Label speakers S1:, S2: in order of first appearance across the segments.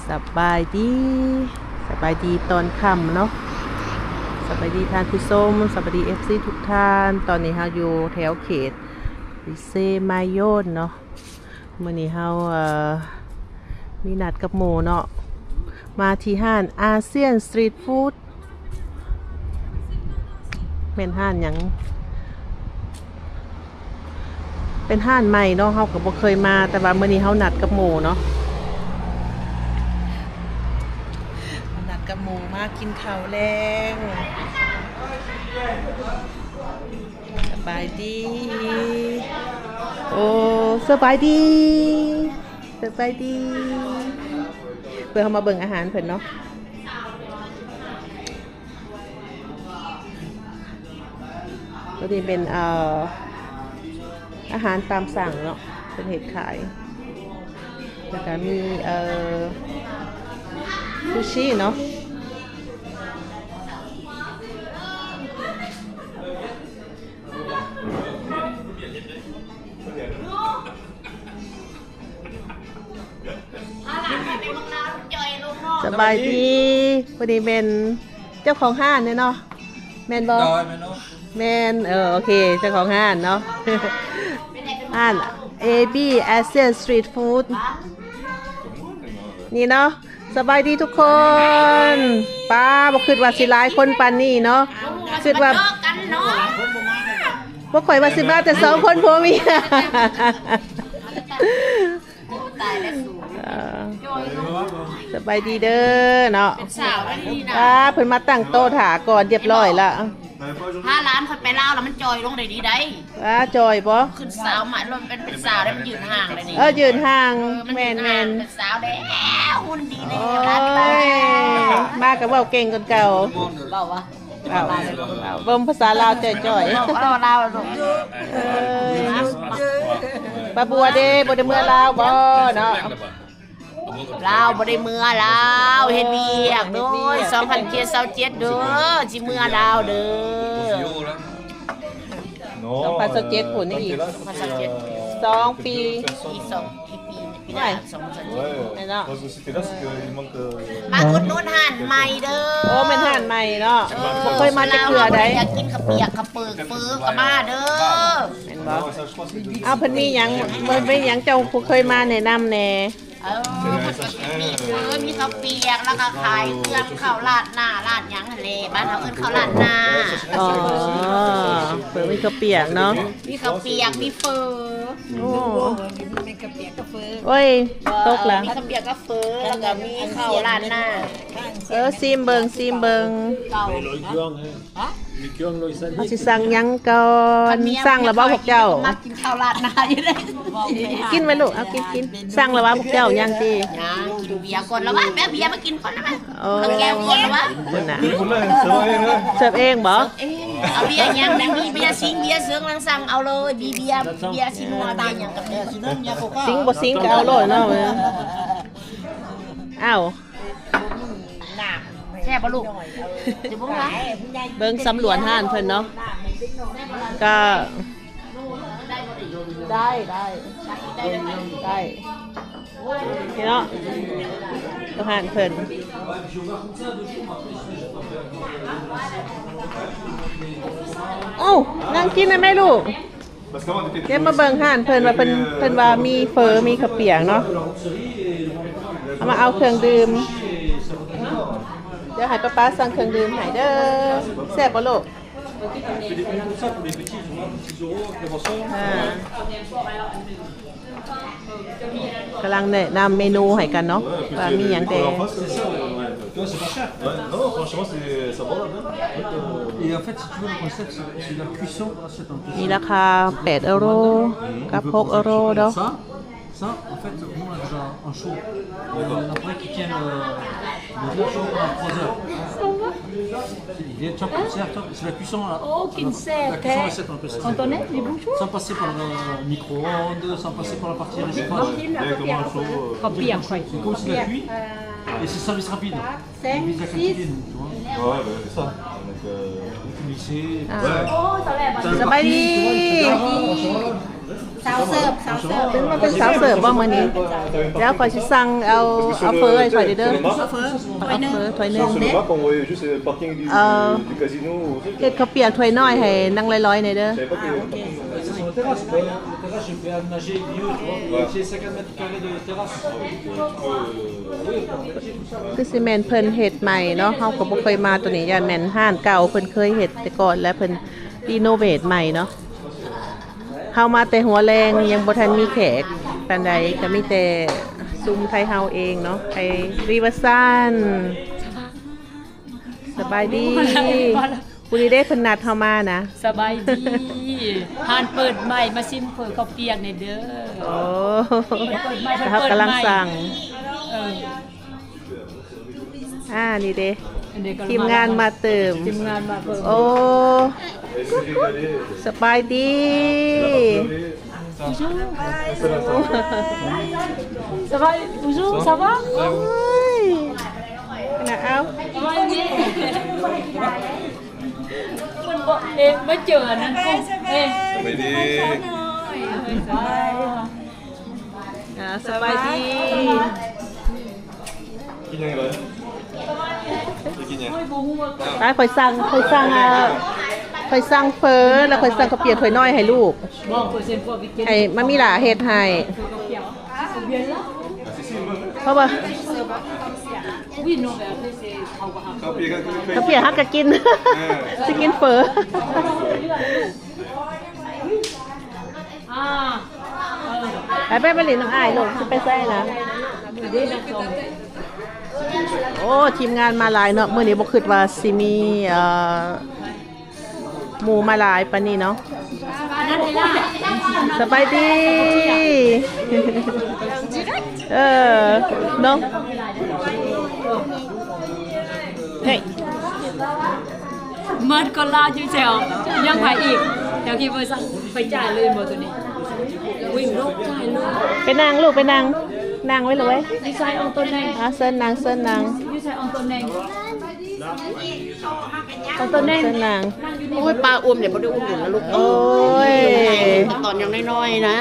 S1: สบายดีตอนค่ำเนาะสบายดีท่านผู้ชมสบายดีFCทุกท่านตอนนี้เราอยู่แถวเขตลิเซมายโยนเนาะมื้อนี้เรามีนัดกับหมู่เนาะมาที่ห้างอาเซียนสตรีทฟู้ดเป็นห้างหยังเป็นห้างใหม่เนาะเราก็บ่เคยมาแต่ว่ามื้อนี้เรานัดกับหมู่เนาะกับหมูมากินข้าวแรงสบายดีโอ้สบายดีเพื่อเขามาเบิ่งอาหารเพิ่นเนาะก็นี่เป็นอาหารตามสั่งเนาะเป็นเห็ดขายแล้วก็มีซูชิเนาะสบายดีพอดีเป็นเจ้าของห้างเนี่ยเนาะแมนบอแมนโอเคเจ้าของห้างเนาะห้าง AB Asian Street Food นี่เนาะสบายดีทุกคนป้าบอกคิดว่าสิหลายคนปานนี้เนาะคิดว่าบ่ค่อยว่าสิมาแต่2คนผัวเมียสบายดีเด้อเนาะป้าเพิ่นมาตั้งโต๊ะถาก่อนเรียบร้อยละ
S2: ถ้าร้านคนไปเล่าแล้วมันจอยลงได้ดีได้
S1: ป้าจอยบ่
S2: ขึ้นสาวหมายรวมเป็นสาวได้มันยืนห่างเลยนี่
S1: ยืนห่างแม่น
S2: เป็นสาวได้หุ่นดีเลย
S1: มากับเว้าเก่งคนเก่า
S2: เล่าวะ
S1: เบิ่งภาษาลาวจ่อย
S2: ๆลาวลูก
S1: ป้าบัวเด้บ่ได้เมื่อลาวบ่เนาะ
S2: ลาวบ่ได้เมื่อลาวเฮ็ดเวียกเด้อ2027เด้อสิเมื่อลาวเด้
S1: อ2027พุ่นนี่อีก2 ปี
S2: อีก2ปีไหน
S1: เนาะ
S2: มาอุดหนุนห่านใหม่เด้อ
S1: โอ้เป็นห่านใหม่เนาะบ่เคยมาจักเทื่อใด
S2: อยากกินข้าวเปียกข้าวเปิกปื้อก็มาเด้อ
S1: เห็นบ่เอาเพิ่นมีหยังมันเป็นหยังเจ้าผู้เคยมาแนะนำแน่
S2: มีข้าวเปียกแล้วก็ขายเครื่องข้าวราดหน้าราดหยังทะเลบ้านเขาขึ้นข้าวราดหน้า
S1: เปิดมีข้าวเปียกเนาะ
S2: มีข้าวเปียกมีเฟอ
S1: โอ้
S2: มีข้าวเปียกกับเฟอ
S1: โอ้ยตกแล้ว
S2: มีข้าวเปียกกับเฟอแล้วก็มีข้าวราดหน้า
S1: ซีมเบิงเอาสิสั่งยังก่อนสั่งแล้วบ่พวกเจ้า
S2: มากินข้าวราดหน้าอยู่ได้
S1: กินไหมลูกเอากินสั่งแล้วบ่พวกเจ้ายังติ
S2: กินเบียร์ก่อนแล้วว่าแม่เบียร์มากินก่อนนะมั้ยแก้วก่อนแล้วว่า
S1: คนน่ะเสิร์ฟเองบ่
S2: เอาเบียร์ยังนะมีเบียร์ซิงเบียร์เสืองลังสั่งเอาเลยเบียร์ซิงมาตายยังกับเบียร์
S1: ซิงบ่ซิงก็เอาโลดเนาะอ้าว
S2: แช่บ่ลูกสิบ่ว่า
S1: เบิ่งสำรวจห้านเพิ่นเนาะก็ได้พี่เนาะก็ห้านเพิ่นโอ้นั่งกินได้ไหมลูกเดี๋ยวมาเบิ่งห้านเพิ่นว่าเพิ่นว่ามีเฟอมีข้าวเปียกเนาะเอามาเอาเครื่องดื่มเดี๋ยวให้ป้าสั่งเครื่องดื่มให้เด้อแซ่บบ่ลูกกำลังแนะนำเมนูให้กันเนาะว่ามีหยังแดมีราคา€8กับ€6เนาะ
S3: Ça, en fait, nous on a déjà un chaud. Après qui tient le chaud pendant 3 heures. Il est c'est la cuisson là.
S4: Oh, qui ne sert.
S3: La cuisson recette on appelle ça.
S4: Antoinette, les bouchons.
S3: Sans passer par le micro-ondes, sans passer par la partie réchauffage. C'est comme si la cuit. Et c'est service rapide. Il vise la cantine, tu vois. Ouais, c'est ça. Donc, mixer.
S1: Selamat pagi.
S4: สาวเสิร์ฟ
S1: เป็นมันเป็นสาวเสิร์ฟบ่มื้อนี้แล้วข่อยสิสั่งเอาเฟอให้ข่อยเด้อ
S4: เอาเฟอร์ถ้วยหนึ่ง
S1: เฟอถ้วยหนึง
S5: C'est pas qu'on voyait juste le parking du casino.
S1: เฮ็ดข้าวเปียกถ้วยน้อยให้นางลอยๆหน่อยเด้อ
S5: Je savais pas qu'il y avait un parking.
S3: C'est sur la terrasse. La terrasse, je vais aménager mieux, tu vois. J'ai 50 mètres carrés de terrasse.
S1: คือซีเมนต์เพิ่นเฮ็ดใหม่เนาะเฮาก็บ่เคยมาตัวนี้ย่านแม่นห้านเก่าเพิ่นเคยเฮ็ดแต่ก่อนและเพิ่นรีโนเวทใหม่เนาะเฮามาแต่หัวแรงยังบ่ทันมีแขกปานใดก็มีแต่ซุ้มไทยเฮาเองเนาะไทยรีเวอร์ซันสบายดีผู้นี้ได้เพิ่นนัดเฮามานะ
S6: สบายดีหานเปิดใหม่มาซิมเปิดข้าวเปียกในเด้อ
S1: โอ้เขากำลังสั่ง
S6: เออ
S1: นี่เด้
S6: อันนี้ก็
S1: ทีมงานมาเติม
S6: ทีมงานมาเปิด
S1: โอ้ สบายดี
S6: สบายบูจูสบาย
S1: โอ้ยนะเอา
S6: สบายดีคุณบอกเอ๊ะไม่เจออันนั้นกูเอ๊ะ
S5: Mais des...
S1: สบายดี
S5: Qui vient là? C'est qui vient?
S1: ไปคอยสั่งเฟอแล้วคอยสั่งข้าวเปียกถ้วยน้อยให้ลูก
S6: บอกเปอร์เซ็นต์พวกวิกเก็ต
S1: ให้มามีหลาเฮ็ดให้ เพราะว่า
S6: วินโนแบบนี้เสียเขาก็หัก
S5: Quand il y a
S1: ข้าวเปียกฮักก็กิน สิกินเฟอ
S6: อ่า
S1: ไปมาหลินน้องอายลูกสิไปใส่นะ โอ้ทีมงานมาหลายเนาะมื้อนี้บ่คิดว่าสิมีหมู่มาหลายปานนี้เนาะสบายดี เนาะเฮ้ย
S6: เมิดก็ลาจุเซลยังไปอีกเดี๋ยวคิดว่าสั่งไปจ่ายเลยหมดตัวนี้วิ่งลูกจ่ายเลย
S1: ไปนั่งลูกไปนั่งไว้เลย
S6: ยูไซอองตัวแดง
S1: เซินนาง
S6: ยูไซอองตัวแดงอองตัวแดง
S1: เซินนาง
S2: โอ้ยปลาอุ้มเดี๋ยวบ่ได้อุ้มหนูนะลูก
S1: โอ้ย
S2: ตอนยังน้อยๆนะ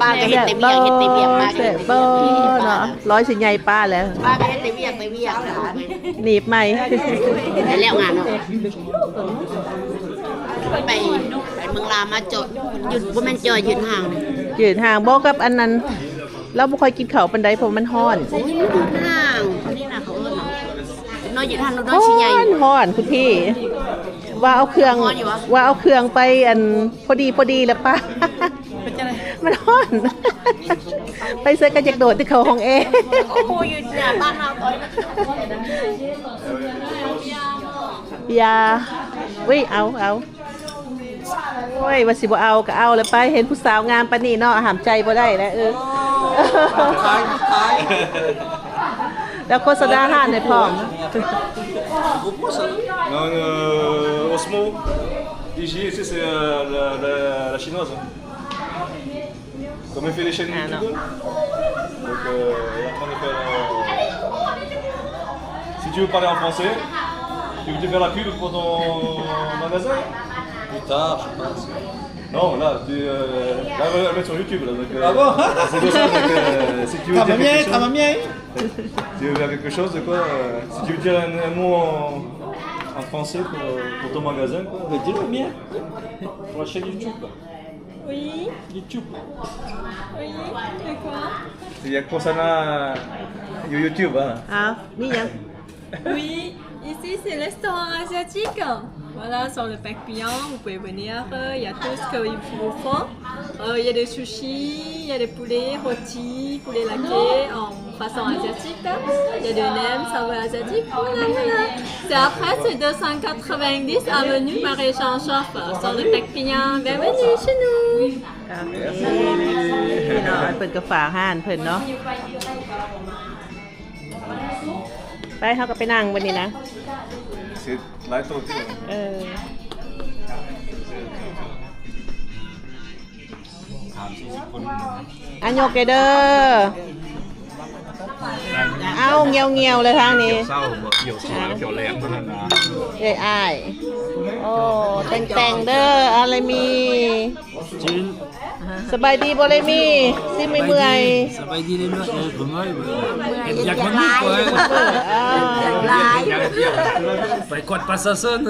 S2: ปลาก็เฮ็ดแต่เวียกเฮ็ดแต่เวียกปลาก็
S1: เส
S2: เฮ็
S1: ร็
S2: ด
S1: จ
S2: แต่
S1: บ่
S2: เวียก
S1: เนาะร้อยสิใหญ่ป้าแล้ว
S2: ปลาก็เฮ็ดแต่เวียกนะ
S1: หนีบใหม่
S2: ได้แล้วงานเนาะไปเมืองลาวมาจดหยุดบ่แม่นจอดยืนห่างเลย
S1: ยืนห่างบ่กับอันนั้นเราบ่ค่อยกินข้าวปานใดเพราะมันร้อน
S2: โอ้ยมันยืนห่างนี่น่ะเขาเอิ้นเนาะน้อยยืนห่างน้อยสิใหญ่
S1: ร้อนคุณพี่ ว่าเอาเครื่อง
S2: ร้อนอยู่วะ
S1: ว่าเอาเครื่องไปอันพอดีแล้วป้ามันร้อน ไปเสื้อกันจากโดดที่เขาห้องเอ
S2: โอ้โหยืนหน้าบ้านเราตอนนั้น
S1: ยาวิเอาโอ้ยว่าสิบ่เอาก็เอาแล้วไปเห็นผู้สาวงามปานนี้เนาะหามใจบ่ได้แล้วแล้วโฆษณาอาหารให้พร้อม
S5: Non, Osmo. IJ, tu sais, c'est la chinoise. Comme elle fait les chaînes
S1: Ah,
S5: YouTube.
S1: non.
S5: Donc, elle est en train de faire. Si tu veux parler en français, tu veux te faire la pub pour ton magasin? Plus tard, je pense. Non, là, là, on va la mettre sur YouTube. Là, donc, ah bon? C'est pour ça, donc, si tu veux dire quelque chose, tu veux dire quelque chose, quoi, si tu veux dire un mot en français pour ton magasin, quoi. Dis-le le mien. Pour la chaîne YouTube, quoi.
S4: Oui,
S5: YouTube.
S4: oui, c'est quoi?
S5: Il y a concernant YouTube, hein.
S1: เอามีหยัง
S4: Oui, ici c'est le restaurant asiatique. Voilà, sur le parc Pion, vous pouvez venir, il y a tout ce qu'il vous faut. Il y a des sushis, il y a des poulets rôtis, poulet laqué en façon asiatique. Il y a des nems, saveur asiatique. Voilà, voilà. C'est après, c'est 290 avenue Maréchal Choff sur le parc Pion. Bienvenue chez nous.
S1: พี่น้องเพิ่นก็ฝากห้านเพิ่นเนาะไปเฮาก็ไปนั่งวันนี้นะ
S5: C'est live talk.
S1: อันยกเกเด้อเอาเงียวๆเลยทางนี้
S5: Sao mà kiểu sao kiểu lẹm cho nên là
S1: เอ้ยอ้ายโอ้แต่งๆเด้ออะไรมี
S3: Jean,
S1: สบายดีบ่เลยมีสิไม่เมื่อย
S3: Ça va aider les meufs, comme moi. Il y a que nous, quoi. Bah, quoi de pas ça sonne.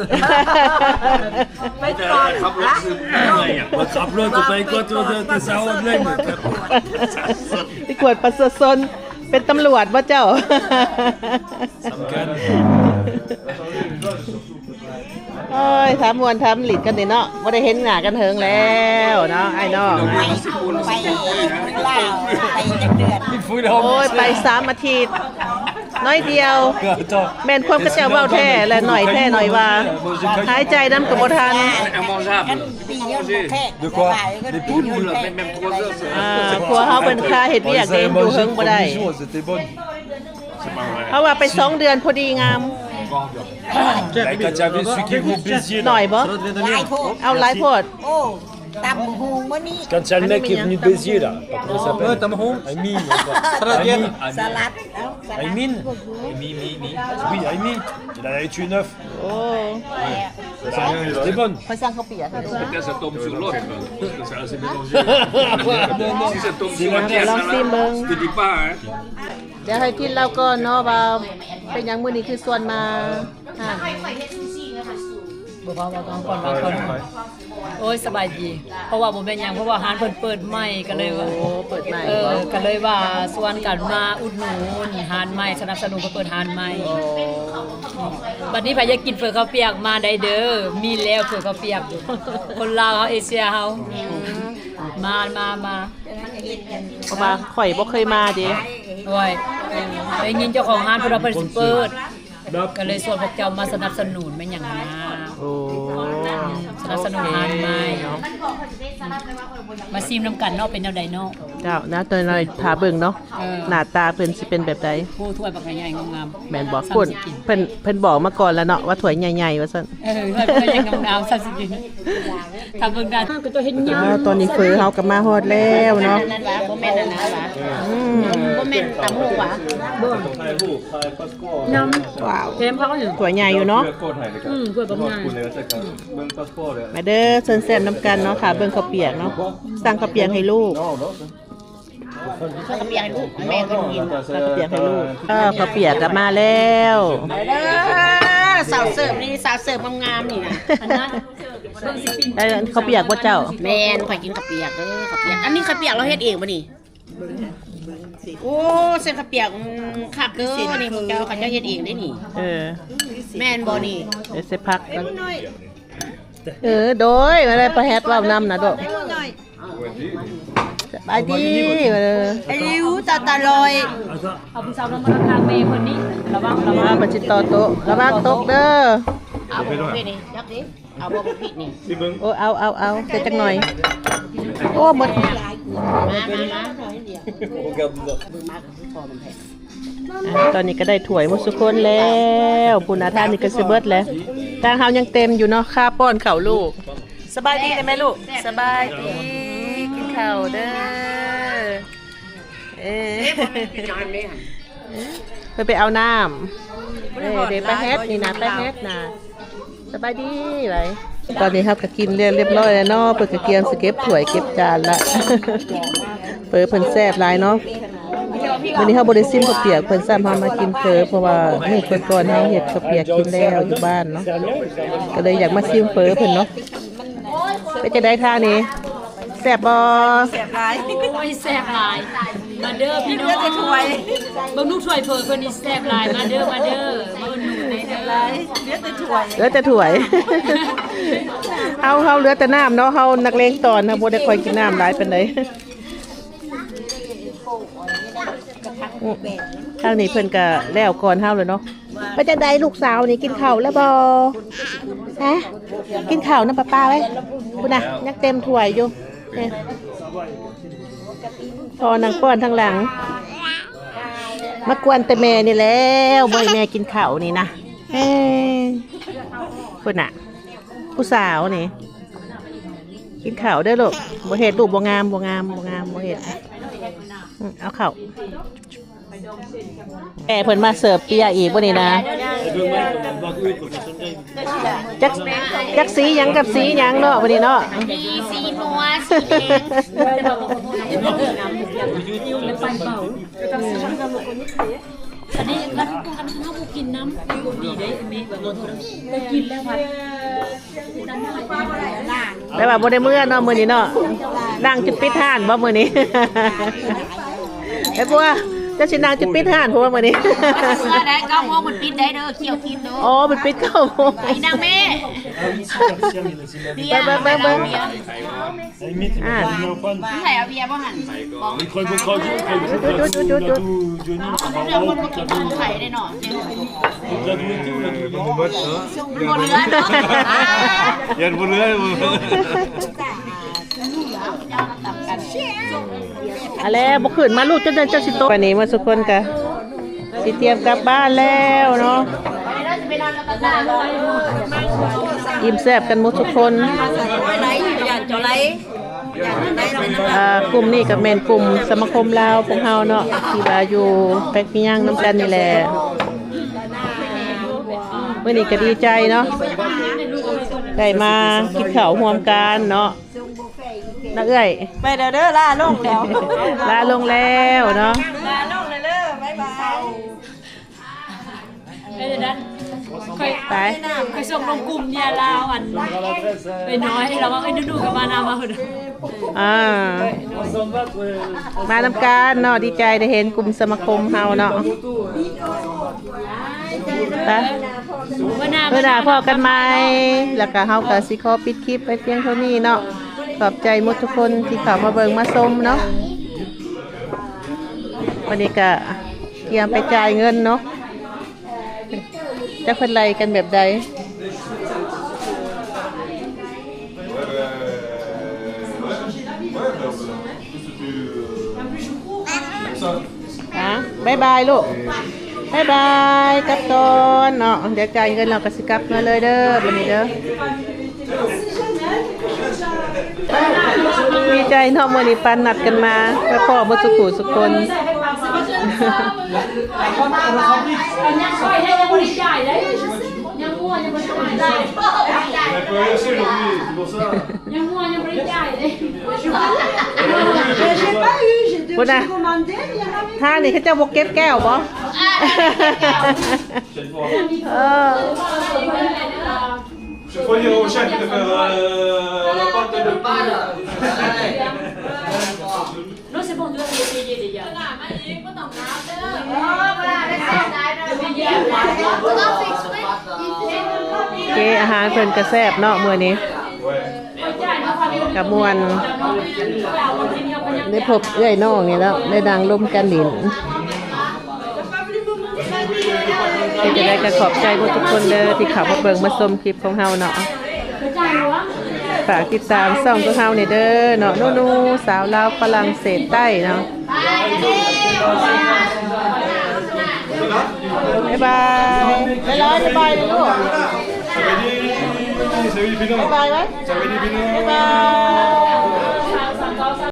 S3: Votre upload, t'as pas quoi, t'es ça en anglais.
S1: ที่กวดประชาชนเป็นตำรวจว่าเจ้า
S3: Ça me calme.
S1: โอ้ยถามมวนถามหลิดกันเนาะบ่ได้เห็นหน้ากันเฮิงแล้วเนาะไอ้น้อง
S3: Il faut les
S1: โอ้ยไป3 อาทิตย์น้อยเดียว
S3: Attends.
S1: แม่นความกระเจ้าเว้าแท้และหน่อยแท้หน่อยว่าหายใจน้ำกับบ่ทัน
S3: De quoi? Des poules, même 3 heures.
S1: ครัวเฮาเป็นค่าเฮ็ดเวียกเองอยู่เฮิงบ่ได้
S3: C'était bonne.
S1: เพราะว่าไป2 เดือนพอดีงาม
S3: Quand tu avais celui qui vous Béziers,
S1: หน่อยบ่เอาหลายโพด
S3: quand il y a le mec qui est venu de Béziers, là, comment ça s'appelle? Aymine. Aymine? Oui, Aymine. Il en avait tué 9.
S1: โอ้
S3: C'était bonne.
S1: ไปสร้างข้าวเปียก
S5: Ça tombe sur l'autre. C'est assez mélangé. Si ça tombe sur
S1: เดี๋ยวลองซิมเบิ่ง
S5: je te dis pas, hein.
S1: เดี๋ยวให้กินแล้วก็เนาะว่าเป็นหยังมื้อนี้คือส่วนมาอ่า
S6: บอกว่าก่อนโอ้ยสบายดีเพราะว่าบ่แม่นหยังเพราะว่าร้านเพิ่นเปิดใหม่ก็เลยว่า
S1: โอ้เปิดใหม่
S6: ก็เลยว่าส่วนกันมาอุดหนุนร้านใหม่สนับสนุนเพิ่นเปิดร้านใหม่บัดนี้ใครอยากกินเฝอข้าวเปียกมาได้เด้อมีแล้วเฝอข้าวเปียกคนลาวเฮาเอเชียเฮามา
S1: เพราะว่าข่อยบ่เคยมาเด้
S6: โอ้ยได้ยินเจ้าของร้านเพิ่นว่าเพิ่นสิเปิดก็เลยส่วนพวกเจ้ามาสนับสนุนแม่นหยังนะ
S1: โอ้
S6: สนับสนุนร้านใหม่มาซิมน้ำกันเนาะเป็นแนวใดเนาะ
S1: เจ้านะตัวน้อยพาเบิ่งเนาะ หน้าตาเพิ่นสิเป็นแบบใด
S6: ผู้ถ้วยบักใหญ่ๆงาม
S1: แม่นบอกคุณเพิ่นบอกมาก่อนแล้วเนาะว่าถ้วยใหญ่ๆว่าซั่น
S6: ถ้วยบักใหญ่งามๆ30กินทำเบิ่งได้ก็ตัวเฮ็ดหยัง
S1: ตอนนี้เฟอเฮาก็มาฮอดแล้วเนาะ
S2: นั่นว่าบ่แม่นอันนั้นว่าบ่แม่นตำหูว่า
S1: ว้าว
S6: เทมเขาอยู่
S1: ถ้วยใหญ่อยู่เนาะ
S6: ถ้วยบักใหญ่
S1: มาเด้อเชิญแซ่บน้ำกันเนาะค่ะเบิ่งข้าวเปียกเนาะสั่งข้าวเปียกให้ลูก
S2: ข้าวเปียกให้ลูกแม่ก็กิน
S1: ข้าวเปียกให้ลูกข้าวเปียกก็มาแล้ว
S2: เด้อสาวเสิร์ฟนี่สาวเสิร์ฟงามๆนี่นะ
S6: อันนั้นเบิ่งสิปิ้ง
S1: ได้ข้าวเปียกบ่เจ้า
S2: แม่นข่อยกินข้าวเปียกเด้อข้าวเปียกอันนี้ข้าวเปียกเราเฮ็ดเองบ่นี่โอ้เส้นข้าวเปียกคักเด้อนี่พวกเจ้าเขาเจ้าเฮ็ดเองได้นี่
S1: เออ
S2: แม่นบ่นี่
S1: เดี๋ยวสิพักกันโดยมาได้ประแฮดว่าวนํนะโดสบายดี
S2: ไอ้ริ้วตาลอย
S6: เอาผู้สาวลงมาทางเมย์คนนี้ระวัง
S1: มาบัญชีต่อโต๊ะระวังตกเด้อ
S2: เอาบ่ผิดนี่จักดิเอาบ่ผิดนี่
S1: โอ้เอาเสร็จจังหน่อย โอ้หมด
S2: มา
S1: ตอนนี้ก็ได้ถ้วยหมดทุกคนแล้วปุณาท่านนี่ก็สิเบิดแล้วทางเฮายังเต็มอยู่เนาะค่าป้อนข้าวลูก สบายดีไหมลูกสบายดีกินข้าวเด้อไปเอาน้ำเดี๋ยวไปเฮ็ดนี่นะไปเฮ็ดนะสบายดีไรตอนนี้ครับก็กินเรียบร้อยแล้วเนาะเปิดกระเกียมสเก็บถ้วยเก็บจานละ เปิดเพิ่นแซ่บหลายเนาะวันนี้เฮาบ่ได้ซิมข้าวเปียกเพิ่นซ้ำเฮามากินเฟอเพราะว่ามื้อก่อนๆเฮาเฮ็ดข้าวเปียกกินแล้วอยู่บ้านเนาะก็เลยอยากมาซิมเฟอเพิ่นเนาะเป็นจังได๋ท่านี้แซ่บบ่
S6: โอ้ยแซ่บหลายมาเด้อพี่น้องถ้วยเบิ่งลูกถ้วยเพิ่นเพิ่นนี่แซ่บหลายมาเด้อมาอุดหนุนได้เด้อ
S1: เหลือแต่ถ้วย เฮาเหลือแต่น้ำเนาะเฮานักเลงตอนเฮาบ่ได้ค่อยกินน้ำหลายปานใดทางนี้เพิ่นก็แล้วก่อนเฮาเลยเนาะไปจังได๋ลูกสาวนี่กินข้าวแล้วบ่ฮะกินข้าวนํป้าไว้พุ่นน่ะยังเต็มถ้วยอยู่เนี่ยพอนางป้อนทางหลังมากวนแต่แม่นี่แล้วบ่ให้แม่กินข้าวนี่นะเฮ้พุ่นน่ะผู้สาวนี่กินข้าวเด้อลูกบ่เฮ็ดลูกบ่งามบ่เฮ็ดเอาข้าวแม่เพิ่นมาเสิร์ฟเปียอีกบ่นี่นะ จักสีหยังกับสีหยังเนาะวันนี้เนาะ
S2: มีสีนัวสีแดง
S6: อันนี้คันข้าวบุกินน้ำดีดีได้มีแบบได้กินแล้วพัด
S1: แต่ว่าบ่ได้มื้อเนาะมื้อนี้เนาะนั่งจุดปิดห้านบ่มื้อนี้ ไอ้บัวเจ้าสินั่งจุดปิดห้านเพราะว่ามื้อนี้
S2: เสื้อได้9 โมงมันปิดได้เด้อเกี่ยวกินเด้อ
S1: อ๋อมันปิด9 โมง
S2: ไอ้นางแม่เบียร์
S1: เบิ่ง
S2: เบียร์
S1: อ่า
S2: ใส่เอาเบียร์บ่หั่นบอก
S1: จุด
S2: เดี๋ยวคนมากินไข่ได้เนาะเดี๋ยวบนเรือเนาะ
S5: Yan på det.
S1: อะไรบ่ขึ้นมาลูกเจ้าสิโตวันนี้มาทุกคนกะสิเตรียมกลับบ้านแล้วเนาะอิ่มแซ่บกันหมดทุกคนกลุ่มนี้กับแม่นกลุ่มสมาคมลาวพวกเฮาเนาะที่ว่าอยู่แป๊กปิ้งย่างน้ำกันนี่แหละมื้อนี้ก็ดีใจเนาะได้มากินข้าวร่วมกันเนาะนักเอ้ย
S7: ไปเด้อล่าลงแล้ว
S1: ลาลงแล้วเนาะ
S7: ล่าลงเลยเด้อบ๊ายบาย
S6: ไอ้เด็ดค่อย
S1: ไป
S6: ค่อยส่งลงกลุ่มเนี่ยลาวอันไปน้อยเราว่าดูกับมานามาคน
S1: มานำการเนาะดีใจได้เห็นกลุ่มสมาคมเฮาเนาะไปเมื่อหน้าพอกันไหมแล้วก็เฮาก็สิขอปิดคลิปไปเพียงเท่านี้เนาะขอบใจหมดทุกคนที่เข้ามาเบิ่งมาชมเนาะวันนี้ก็เตรียมไปจ่ายเงินเนาะจะเพิ่นไล่กันแบบใดบ๊ายบายลูกบ๊ายบายกับตอนเนาะเดี๋ยวจ่ายเงินเราก็สิกลับมาเลยเด้อบัดนี้เด้อดีใจเนาะมื้อนี้ปันนัดกันมาไปพ่อบ่สุขุสุคน
S6: ยังค่อยให้ยังบริจาคเลยยังมั่วยังบริจาคได้
S5: On a pas assez aujourd'hui, c'est pour ça.
S6: ยังมั่วยังบริจาคเลย
S7: J'ai pas eu, j'ai
S1: Voilà.
S7: commandé, il y en a
S1: ท่านี่เขาเจ้าบ่เก็บแก้วบ่
S5: Prochaine fois.
S1: เออ
S5: Prochaine fois, dire au chef de faire la pâte de pain.
S6: Non, c'est bon, tu vas payer déjà.
S1: โอเคอาหารเพิ่นก็แซ่บเนาะมื้อนี้
S5: Ouais.
S1: กับม่วนได้พบเอื้อยน้องนี่แล้วได้ดังร่มกันดินก็จะได้ก็ขอบใจทุกคนเด้อที่เข้ามาเบิ่งมาชมคลิปของเฮาเนาะฝากติดตามช่องของเฮานี่เด้อเนาะนูๆสาวลาวฝรั่งเศสใต้เนาะบ๊ายบายบ๊ายบายเลยลูก
S5: Ça veut dire, ça veut dire
S1: บ๊ายบายไว้
S5: Ça veut dire
S1: บ๊ายบาย